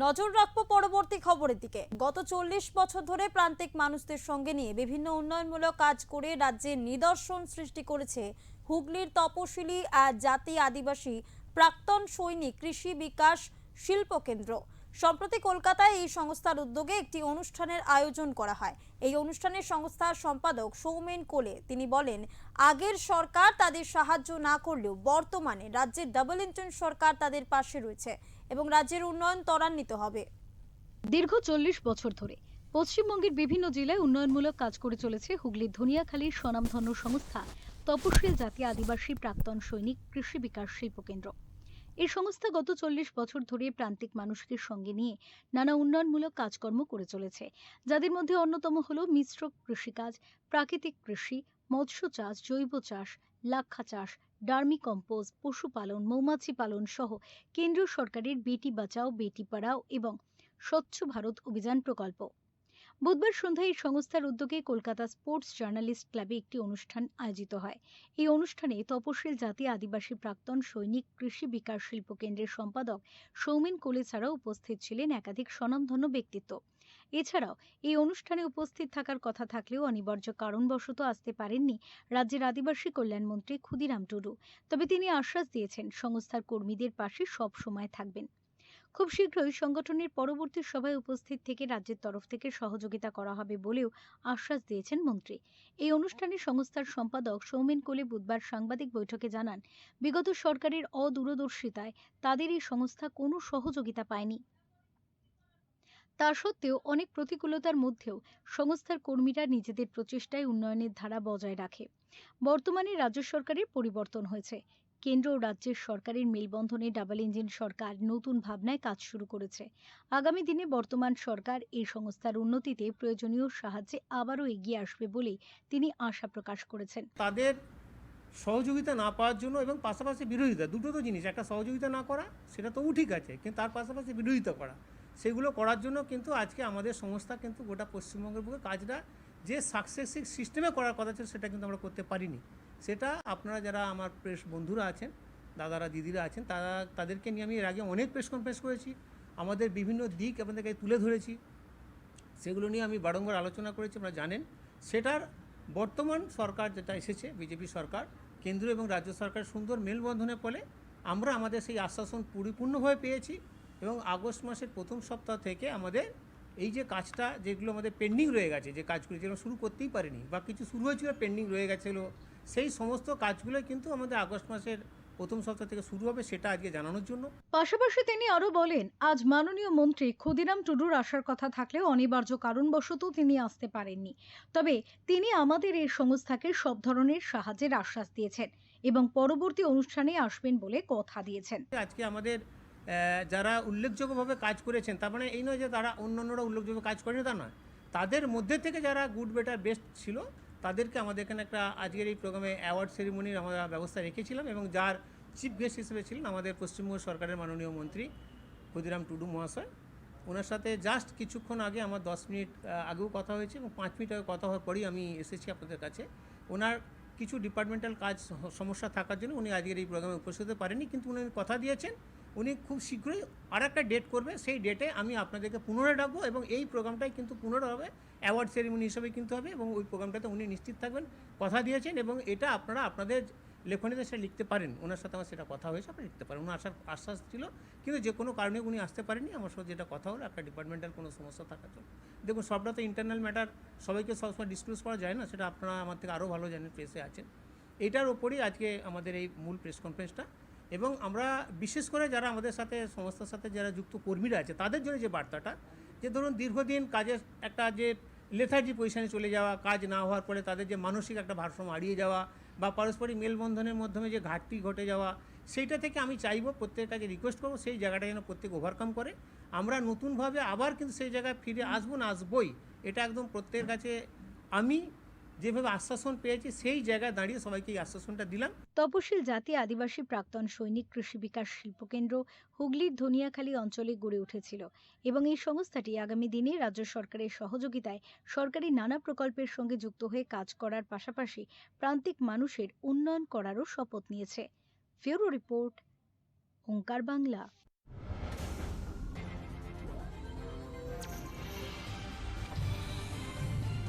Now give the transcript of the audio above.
নজর রাখবো পরবর্তী খবরের দিকে। গত 40 বছর ধরে প্রান্তিক মানুষদের সঙ্গে নিয়ে বিভিন্ন উন্নয়নমূলক কাজ করে রাজ্যের নিদর্শন সৃষ্টি করেছে হুগলির তপশিলি জাতি আদিবাসী প্রাক্তন সৈনিক কৃষি বিকাশ শিল্প কেন্দ্র। সম্প্রতি কলকাতায় এই সংস্থার উদ্যোগে একটি অনুষ্ঠানের আয়োজন করা হয়। এই অনুষ্ঠানে সংস্থার সম্পাদক সৌমেন কোলে তিনি বলেন, আগের সরকার তাদের সাহায্য না করলেও বর্তমানে রাজ্যের ডাবল ইঞ্জিন সরকার তাদের পাশে রয়েছে এবং রাজ্যের উন্নয়ন ত্বরান্বিত হবে। দীর্ঘ 40 বছর ধরে পশ্চিমবঙ্গের বিভিন্ন জেলায় উন্নয়নমূলক কাজ করে চলেছে হুগলির ধনিয়াখালীর স্বনামধন্য সংস্থা তপশিল জাতি আদিবাসী প্রাক্তন সৈনিক কৃষি বিকাশ শিল্প কেন্দ্র। এই সংস্থা গত 40 বছর ধরে প্রান্তিক মানুষদের সঙ্গে নিয়ে নানা উন্নয়নমূলক কাজকর্ম করে চলেছে, যাদের মধ্যে অন্যতম হল মিশ্র কৃষিকাজ, প্রাকৃতিক কৃষি, মৎস্য চাষ, জৈব চাষ, লাক্ষা চাষ, ডার্মি কম্পোজ, পশুপালন, মৌমাছি পালন সহ কেন্দ্রীয় সরকারের বেটি বাঁচাও বেটি পড়াও এবং স্বচ্ছ ভারত অভিযান প্রকল্প। বুধবার সন্ধ্যায় এই সংস্থার উদ্যোগে কলকাতা স্পোর্টস জার্নালিস্ট ক্লাবে একটি অনুষ্ঠান আয়োজিত হয়। এই অনুষ্ঠানে তপশিল জাতি আদিবাসী প্রাক্তন সৈনিক কৃষি বিকাশ শিল্প কেন্দ্রের সম্পাদক সৌমেন কোলে ছাড়াও উপস্থিত ছিলেন একাধিক স্বনামধন্য ব্যক্তিত্ব। এছাড়াও এই অনুষ্ঠানে উপস্থিত থাকার কথা থাকলেও অনিবার্য কারণবশত আসতে পারেননি রাজ্যের আদিবাসী কল্যাণ মন্ত্রী ক্ষুদিরাম টুডু। তবে তিনি আশ্বাস দিয়েছেন সংস্থার কর্মীদের পাশে সব সময় থাকবেন। খুব শীঘ্রই সংগঠনের পরবর্তী সভায় উপস্থিত থেকে রাজ্যের তরফ থেকে সহযোগিতা করা হবে বলেও আশ্বাস দিয়েছেন মন্ত্রী। এই অনুষ্ঠানে সংস্থার সম্পাদক সৌমেন কোলে বুধবার সাংবাদিক বৈঠকে জানান, বিগত সরকারের অদূরদর্শিতায় তাদের এই সংস্থা কোনো সহযোগিতা পায়নি। তা সত্ত্বেও অনেক প্রতিকূলতার মধ্যেও সংস্থার কর্মীরা নিজেদের প্রচেষ্টায় উন্নয়নের ধারা বজায় রাখে। বর্তমানে রাজ্য সরকারের পরিবর্তন হয়েছে। কেন্দ্র ও রাজ্যের সরকারের মেলবন্ধনে ডাবল ইঞ্জিন সরকার নতুন ভাবনায় কাজ শুরু করেছে। আগামী দিনে বর্তমান সরকার এই সংস্থার উন্নতিতে প্রয়োজনীয় সাহায্যে আবারও এগিয়ে আসবে বলে তিনি আশা প্রকাশ করেছেন। তাদের সহযোগিতা না পাওয়ার জন্য এবং পাশাপাশি বিরোধিতা, দুটো তো জিনিস, একটা সহযোগিতা না করা সেটা তবু ঠিক আছে, কিন্তু তার পাশাপাশি বিরোধিতা করা, সেগুলো করার জন্য কিন্তু আজকে আমাদের সংস্থা কিন্তু গোটা পশ্চিমবঙ্গের বুকে কাজটা যে সাকসেসিভ সিস্টেমে করার কথা ছিল সেটা কিন্তু আমরা করতে পারিনি। সেটা আপনারা যারা আমার প্রেস বন্ধুরা আছেন, দাদারা দিদিরা আছেন, তাদেরকে নিয়ে আমি এর আগে অনেক প্রেস কনফারেন্স করেছি, আমাদের বিভিন্ন দিক আপনাদেরকে তুলে ধরেছি, সেগুলো নিয়ে আমি বারংবার আলোচনা করেছি, আপনারা জানেন। সেটার বর্তমান সরকার যেটা এসেছে, বিজেপি সরকার, কেন্দ্র এবং রাজ্য সরকার সুন্দর মেলবন্ধনের ফলে আমরা আমাদের সেই আশ্বাসন পরিপূর্ণভাবে পেয়েছি এবং আগস্ট মাসের প্রথম সপ্তাহ থেকে আমাদের এই যে কাজটা, যেগুলো আমাদের পেন্ডিং রয়ে গেছে, যে কাজগুলো যেগুলো শুরু করতেই পারিনি বা কিছু শুরু হয়েছিল পেন্ডিং রয়ে গেছিলো, সেই সমস্ত কাজগুলো কিন্তু আমাদের আগস্ট মাসের প্রথম সপ্তাহ থেকে শুরু হবে, সেটা আজকে জানানোর জন্য। পাশাপাশি তিনি আরো বলেন, আজ মাননীয় মন্ত্রী ক্ষুদিরাম টুডুর আসার কথা থাকলেও অনিবার্য কারণবশত তিনি আসতে পারেননি। তবে তিনি আমাদের এই সংস্থাকে সব ধরনের সাহায্যের আশ্বাস দিয়েছেন এবং পরবর্তী অনুষ্ঠানে আসবেন বলে কথা দিয়েছেন। আজকে আমাদের যারা উল্লেখযোগ্যভাবে কাজ করেছেন, তার মানে এই নয় যে তারা অন্যান্যরা উল্লেখযোগ্য কাজ করেনি, তা নয়, তাদের মধ্যে থেকে যারা গুড বেটার বেস্ট ছিল তাদেরকে আমাদের এখানে একটা আজকের এই প্রোগ্রামে অ্যাওয়ার্ড সেরিমনির আমরা ব্যবস্থা রেখেছিলাম এবং যার চিফ গেস্ট হিসেবে ছিলেন আমাদের পশ্চিমবঙ্গ সরকারের মাননীয় মন্ত্রী ক্ষুদিরাম টুডু মহাশয়। ওনার সাথে জাস্ট কিছুক্ষণ আগে আমার 10 মিনিট আগেও কথা হয়েছে এবং 5 মিনিট আগে কথা হওয়ার পরেই আমি এসেছি আপনাদের কাছে। ওনার কিছু ডিপার্টমেন্টাল কাজ সমস্যা থাকার জন্য উনি আজকের এই প্রোগ্রামে উপস্থিত হতে পারেননি, কিন্তু উনি কথা দিয়েছেন উনি খুব শীঘ্রই আর একটা ডেট করবে, সেই ডেটে আমি আপনাদেরকে পুনরায় ডাকবো এবং এই প্রোগ্রামটাই কিন্তু পুনরায় হবে, অ্যাওয়ার্ড সেরিমনি হিসেবে কিন্তু হবে এবং ওই প্রোগ্রামটাতে উনি নিশ্চিত থাকবেন, কথা দিয়েছেন এবং এটা আপনারা আপনাদের লেখনীতে সেটা লিখতে পারেন। ওনার সাথে আমার সেটা কথা হয়েছে, আপনি লিখতে পারেন। ওনার আসার আশ্বাস ছিল, কিন্তু যে কোনো কারণে উনি আসতে পারেননি। আমার সাথে যেটা কথা হলো একটা ডিপার্টমেন্টাল কোনো সমস্যা থাকার জন্য। দেখুন, সবটা তো ইন্টারনাল ম্যাটার, সবাইকে সবসময় ডিসক্লোজ করা যায় না, সেটা আপনারা আমার থেকে আরও ভালো জানেন, প্রেসে আছেন। এটার ওপরেই আজকে আমাদের এই মূল প্রেস কনফারেন্সটা এবং আমরা বিশেষ করে যারা আমাদের সাথে সংস্থার সাথে যারা যুক্ত কর্মীরা আছে তাদের জন্য যে বার্তাটা, যে ধরুন দীর্ঘদিন কাজের একটা যে লেথার্জি পজিশনে চলে যাওয়া, কাজ না হওয়ার পরে তাদের যে মানসিক একটা ভারসাম্য হারিয়ে যাওয়া বা পারস্পরিক মেলবন্ধনের মাধ্যমে যে ঘাটতি ঘটে যাওয়া, সেইটা থেকে আমি চাইবো, প্রত্যেকের কাছে রিকোয়েস্ট করবো সেই জায়গাটা যেন প্রত্যেক ওভারকাম করে। আমরা নতুনভাবে আবার কিন্তু সেই জায়গায় ফিরে আসবো না, আসবোই, এটা একদম প্রত্যেকের কাছে আমি যেভাবে আশ্বাসন পেয়েছি সেই জায়গায় দাঁড়িয়ে সবাইকে এই আশ্বাসনটা দিলাম। তপশিল জাতি আদিবাসী প্রাক্তন সৈনিক কৃষি বিকাশ শিল্পকেন্দ্র হুগলির ধনিয়াখালী অঞ্চলে গড়ে উঠেছিল এবং এই সংস্থাটি আগামী দিনে রাজ্য সরকারের সহযোগিতায় সরকারি নানা প্রকল্পের সঙ্গে যুক্ত হয়ে কাজ করার পাশাপাশি প্রান্তিক মানুষের উন্নয়ন করারও শপথ নিয়েছে। ফিউরো রিপোর্ট, ওঙ্কার বাংলা।